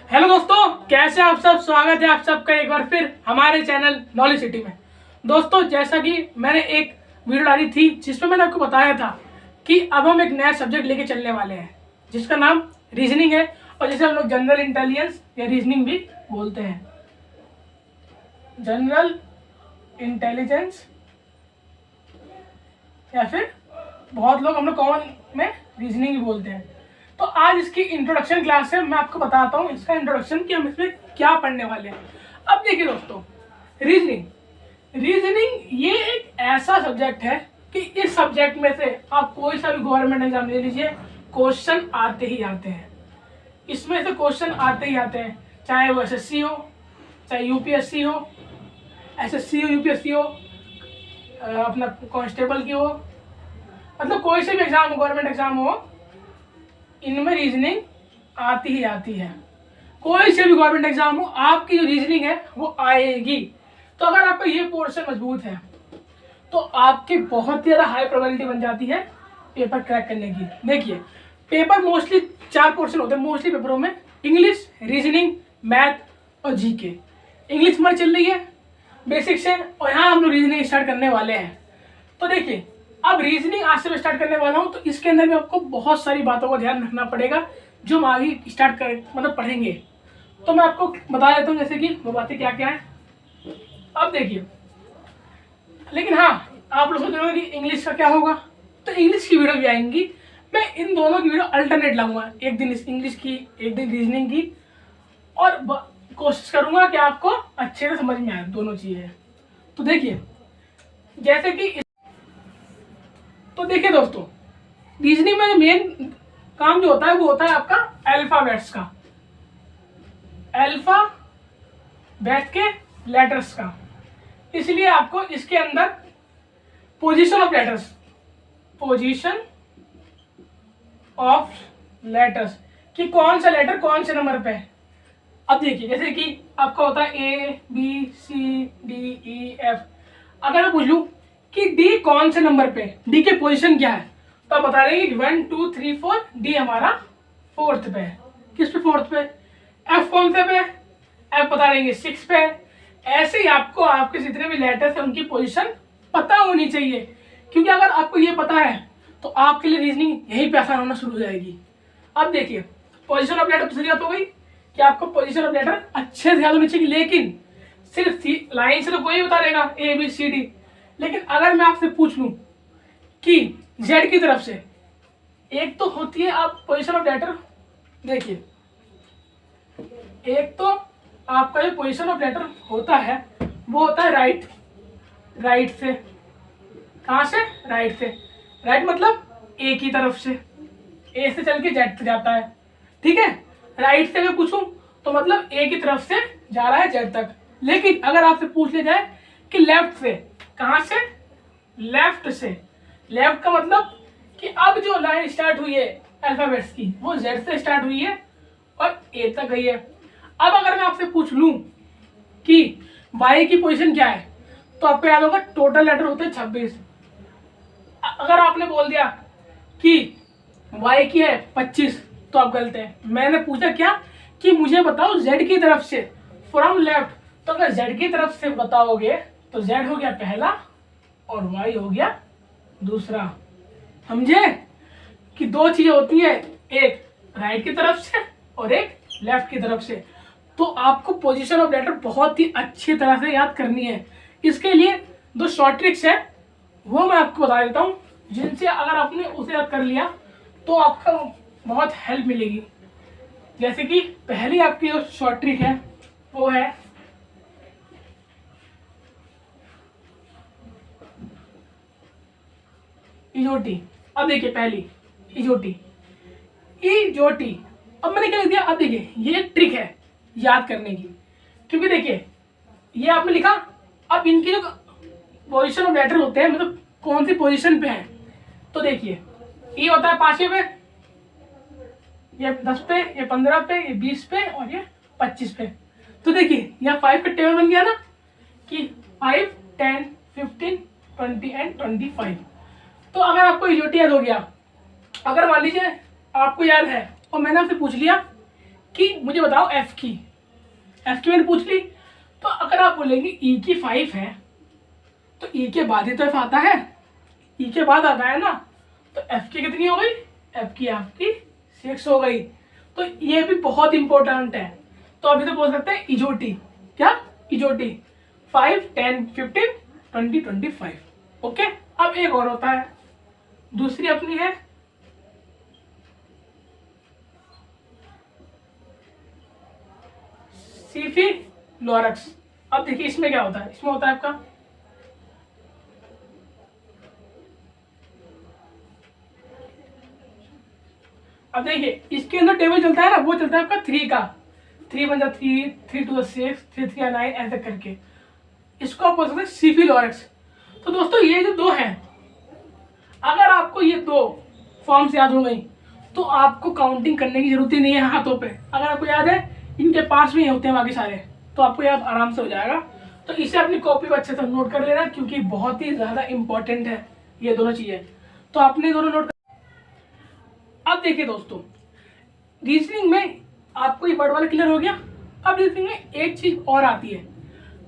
Hello दोस्तों, कैसे आप सब। स्वागत है आप सबका एक बार फिर हमारे चैनल नॉलेज सिटी में। दोस्तों, जैसा कि मैंने एक वीडियो डाली थी जिसमें मैंने आपको बताया था कि अब हम एक नया सब्जेक्ट लेके चलने वाले हैं जिसका नाम रीजनिंग है, और जिसे हम लोग जनरल इंटेलिजेंस या रीजनिंग भी बोलते हैं। जनरल इंटेलिजेंस या फिर बहुत लोग हम लोग कॉमन में रीजनिंग भी बोलते हैं। तो आज इसकी इंट्रोडक्शन क्लास है। मैं आपको बताता हूँ इसका इंट्रोडक्शन कि हम इसमें क्या पढ़ने वाले हैं। अब देखिए दोस्तों, रीजनिंग ये एक ऐसा सब्जेक्ट है कि इस सब्जेक्ट में से आप कोई सा भी गवर्नमेंट एग्जाम ले लीजिए, क्वेश्चन आते ही आते हैं। इसमें से क्वेश्चन आते ही आते हैं, चाहे वो एसएससी हो, चाहे यूपीएससी हो, एसएससी हो, यूपीएससी हो, अपना कांस्टेबल की हो, मतलब कोई से भी एग्जाम हो, गवर्नमेंट एग्जाम हो, इनमें रीजनिंग आती ही आती है। कोई से भी गवर्नमेंट एग्जाम हो, आपकी जो रीजनिंग है वो आएगी। तो अगर आपका ये पोर्शन मजबूत है तो आपकी बहुत ही ज़्यादा हाई प्रोबेबिलिटी बन जाती है पेपर क्रैक करने की। देखिए, पेपर मोस्टली 4 पोर्शन होते हैं मोस्टली पेपरों में: इंग्लिश, रीजनिंग, मैथ और जीके। इंग्लिश हमारी चल रही है बेसिक से, और यहाँ हम लोग रीजनिंग स्टार्ट करने वाले हैं। तो देखिए, अब रीजनिंग आज से मैं स्टार्ट करने वाला हूँ, तो इसके अंदर भी आपको बहुत सारी बातों का ध्यान रखना पड़ेगा जो हम आगे स्टार्ट कर मतलब पढ़ेंगे। तो मैं आपको बता देता हूँ जैसे कि वो बातें क्या क्या है। अब देखिए, लेकिन हाँ, आप लोग सोच रहे हो कि इंग्लिश का क्या होगा, तो इंग्लिश की वीडियो भी आएंगी। मैं इन दोनों की वीडियो अल्टरनेट लाऊंगा, एक दिन इंग्लिश की, एक दिन रीजनिंग की, और कोशिश करूंगा कि आपको अच्छे से समझ में आए दोनों चीजें। तो देखिए, जैसे कि तो देखिए दोस्तों, रीजनिंग में मेन काम जो होता है वो होता है आपका अल्फाबेट्स का, अल्फाबेट के लेटर्स का। इसलिए आपको इसके अंदर पोजीशन ऑफ लेटर्स कि कौन सा लेटर कौन से नंबर पे है। अब देखिए, जैसे कि आपका होता है A B C D E F. अगर मैं पूछ लूं कि डी कौन से नंबर पे, डी के पोजीशन क्या है, तो आप बता देंगे 1 2 3 4, डी हमारा 4th पे है। किस पे? 4th पे। एफ कौन से पे? एफ बता देंगे 6 पे। ऐसे ही आपको आपके जितने भी लेटर्स हैं उनकी पोजीशन पता होनी चाहिए, क्योंकि अगर आपको ये पता है तो आपके लिए रीजनिंग यहीं पे आसान होना शुरू हो जाएगी। अब देखिए, पोजीशन ऑफ लेटर दूसरी बात हो गई कि आपको पोजीशन ऑफ लेटर अच्छे से याद होनी चाहिए, लेकिन सिर्फ लाइन से तो कोई बता देगा ए बी सी डी। लेकिन अगर मैं आपसे पूछ लूं कि जेड की तरफ से, एक तो होती है आप पोजीशन ऑफ लेटर, देखिए एक तो आपका जो पोजीशन ऑफ लेटर होता है वो होता है राइट से। कहां से? राइट से। राइट मतलब ए की तरफ से, ए से चल के जेड तक जाता है, ठीक है। राइट से अगर पूछूं तो मतलब ए की तरफ से जा रहा है जेड तक। लेकिन अगर आपसे पूछ लिया जाए कि लेफ्ट से, कहां से? लेफ्ट से। लेफ्ट का मतलब कि अब जो लाइन स्टार्ट हुई है अल्फाबेट्स की वो जेड से स्टार्ट हुई है और ए तक गई है। अब अगर मैं आपसे पूछ लूं कि वाई की पोजीशन क्या है, तो आपको याद होगा टोटल लेटर होते हैं 26। अगर आपने बोल दिया कि वाई की है 25 तो आप गलत है। मैंने पूछा क्या कि मुझे बताओ जेड की तरफ से, फ्रॉम लेफ्ट। तो अगर जेड की तरफ से बताओगे तो जेड हो गया पहला और वाई हो गया दूसरा। समझे कि 2 चीजें होती है, एक राइट की तरफ से और एक लेफ्ट की तरफ से। तो आपको पोजीशन ऑफ लेटर बहुत ही अच्छी तरह से याद करनी है। इसके लिए 2 शॉर्ट ट्रिक्स है, वो मैं आपको बता देता हूँ, जिनसे अगर आपने उसे याद कर लिया तो आपका बहुत हेल्प मिलेगी। जैसे कि पहली आपकी जो शॉर्ट ट्रिक है वो है इजोटी। अब देखिए, पहली इजोटी, अब मैंने क्या लिख दिया। अब देखिए, ये ट्रिक है याद करने की, क्योंकि देखिए ये आपने लिखा। अब इनकी जो पोजीशन ऑफ लेटर होते हैं, मतलब कौन सी पोजीशन पे है, तो देखिए ये होता है 5वें पे, ये 10 पे, ये 15 पे, ये 20 पे और ये 25 पे। तो देखिए यहाँ 5 का टेबल बन गया ना कि 5 10 15 20 एंड 25। तो अगर आपको इजोटी याद हो गया, अगर मान लीजिए आपको याद है और मैंने आपसे पूछ लिया कि मुझे बताओ एफ की मैंने पूछ ली। तो अगर आप बोलेंगे ई की 5 है तो ई के बाद ही तो एफ आता है, ई के बाद आता है ना, तो एफ की कितनी हो गई, एफ की आपकी 6 हो गई। तो ये भी बहुत इंपॉर्टेंट है। तो अभी तो बोल सकते हैं इजोटी, क्या इजोटी 5, 10, 15, 20, 25। ओके, अब एक और होता है, दूसरी अपनी है सीफी लोरक्स। अब देखिए इसमें क्या होता है, इसमें होता है आपका अब देखिए इसके अंदर टेबल चलता है ना, वो चलता है आपका 3 का, 3 1 3, 3 2 6, 3 3 9 ऐसे करके, इसको आप बोल सकते हैं सीफी लोरक्स। तो दोस्तों ये जो दो हैं, अगर आपको ये दो फॉर्म्स याद हो गई तो आपको काउंटिंग करने की जरूरत ही नहीं है हाथों पे। अगर आपको याद है इनके पास में होते हैं बाकी सारे, तो आपको याद आराम से हो जाएगा। तो इसे अपनी कॉपी पर अच्छे से नोट कर लेना, क्योंकि बहुत ही ज़्यादा इंपॉर्टेंट है ये दोनों चीज़ें। तो आपने दोनों नोट कर। अब देखिए दोस्तों, रीजनिंग में आपको ये वर्ड वाला क्लियर हो गया। अब रीजनिंग में एक चीज़ और आती है,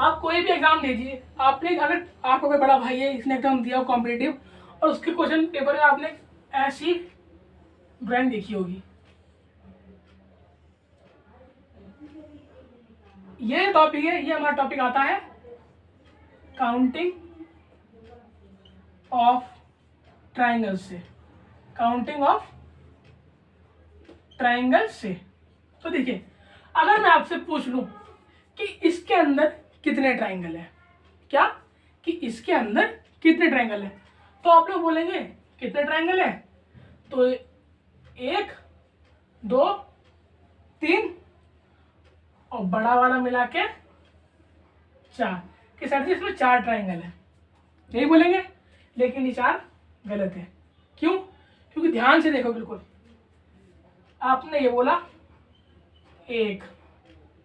आप कोई भी एग्जाम दीजिए, आपने अगर आपका कोई बड़ा भाई है इसने एग्जाम दिया हो कॉम्पिटिटिव, और उसके क्वेश्चन पेपर में आपने ऐसी ड्राइंग देखी होगी, ये टॉपिक है, ये हमारा टॉपिक आता है काउंटिंग ऑफ ट्राइंगल से, काउंटिंग ऑफ ट्राइंगल से। तो देखिए अगर मैं आपसे पूछ लूं कि इसके अंदर कितने ट्राइंगल है, क्या कि इसके अंदर कितने ट्राइंगल है, तो आप लोग बोलेंगे कितने ट्राइंगल है, तो 1 2 3 और बड़ा वाला मिला के 4, कि सर जी इसमें 4 ट्राइंगल है, यही बोलेंगे। लेकिन ये 4 गलत है। क्यों? क्योंकि ध्यान से देखो, बिल्कुल आपने ये बोला 1,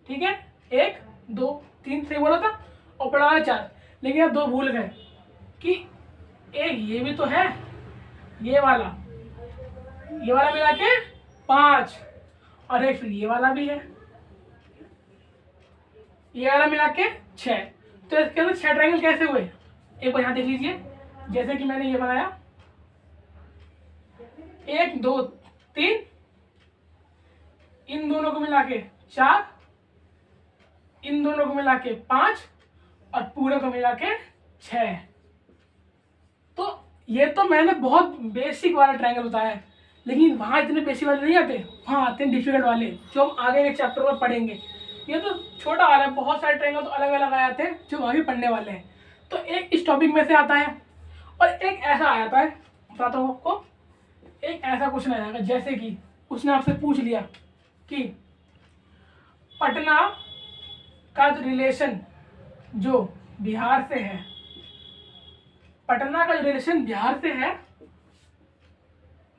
ठीक है, 1 2 3 से बोला था, और बड़ा वाला 4, लेकिन आप 2 भूल गए कि एक ये भी तो है, ये वाला मिला के 5, और एक फिर ये वाला भी है, ये वाला मिला के 6। तो इसके अंदर 6 ट्रायंगल कैसे हुए, एक बार यहाँ देख लीजिए। जैसे कि मैंने ये बनाया 1 2 3, इन दोनों को मिला के 4, इन दोनों को मिला के 5, और पूरे को मिला के 6। तो ये तो मैंने बहुत बेसिक वाला ट्रायंगल बताया है, लेकिन वहाँ इतने बेसिक वाले नहीं आते, वहाँ आते हैं डिफिकल्ट वाले, जो हम आगे के चैप्टर में पढ़ेंगे। ये तो छोटा वाला है, बहुत सारे ट्रायंगल तो अलग अलग आ जाते हैं जो आगे पढ़ने वाले हैं। तो एक इस टॉपिक में से आता है, और एक ऐसा आ जाता है, बताता हूँ आपको, एक ऐसा क्वेश्चन आ जाएगा जैसे कि उसने आपसे पूछ लिया कि पटना का जो रिलेशन जो बिहार से है, पटना का जो रिलेशन बिहार से है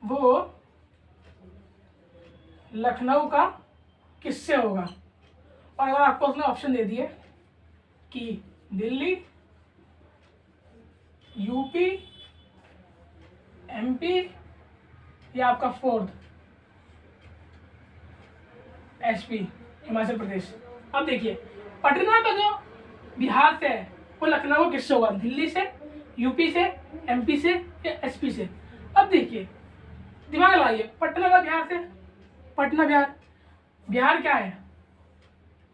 वो लखनऊ का किससे होगा। और अगर आपको उसने ऑप्शन दे दिए कि दिल्ली, यूपी, एमपी, या आपका 4th एसपी हिमाचल प्रदेश। अब देखिए पटना का जो बिहार से है वो लखनऊ किससे होगा, दिल्ली से, यूपी से, एमपी से, या एसपी से। अब देखिए दिमाग लगाइए, पटना का बिहार से, पटना बिहार, बिहार क्या है,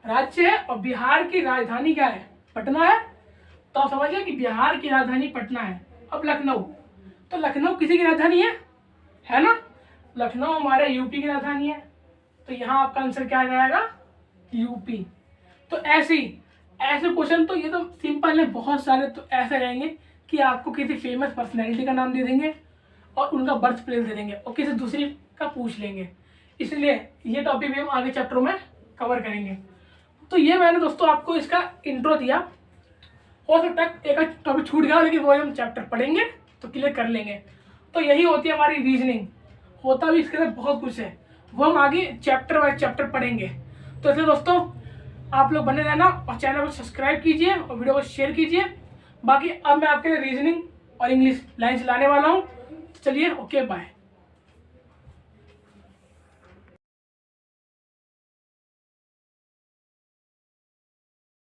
राज्य है, और बिहार की राजधानी क्या है, पटना है। तो आप समझिए कि बिहार की राजधानी पटना है। अब लखनऊ, तो लखनऊ किसी की राजधानी है ना, लखनऊ हमारे यूपी की राजधानी है। तो यहाँ आपका आंसर क्या आ जाएगा, यूपी। तो ऐसे क्वेश्चन तो ये तो सिंपल है, बहुत सारे तो ऐसे रहेंगे कि आपको किसी फेमस पर्सनैलिटी का नाम दे देंगे और उनका बर्थ प्लेस दे देंगे और किसी दूसरी का पूछ लेंगे। इसलिए ये टॉपिक भी हम आगे चैप्टरों में कवर करेंगे। तो ये मैंने दोस्तों आपको इसका इंट्रो दिया। हो सकता है एक टॉपिक छूट गया, लेकिन वो हम चैप्टर पढ़ेंगे तो क्लियर कर लेंगे। तो यही होती है हमारी रीजनिंग। होता भी इसके अंदर बहुत कुछ है, वो हम आगे चैप्टर वाइज चैप्टर पढ़ेंगे। तो इसलिए दोस्तों आप लोग बने रहना और चैनल को सब्सक्राइब कीजिए और वीडियो को शेयर कीजिए। बाकी अब मैं आपके लिए रीजनिंग और इंग्लिश लाइन्स लाने वाला हूँ। चलिए, ओके, बाय।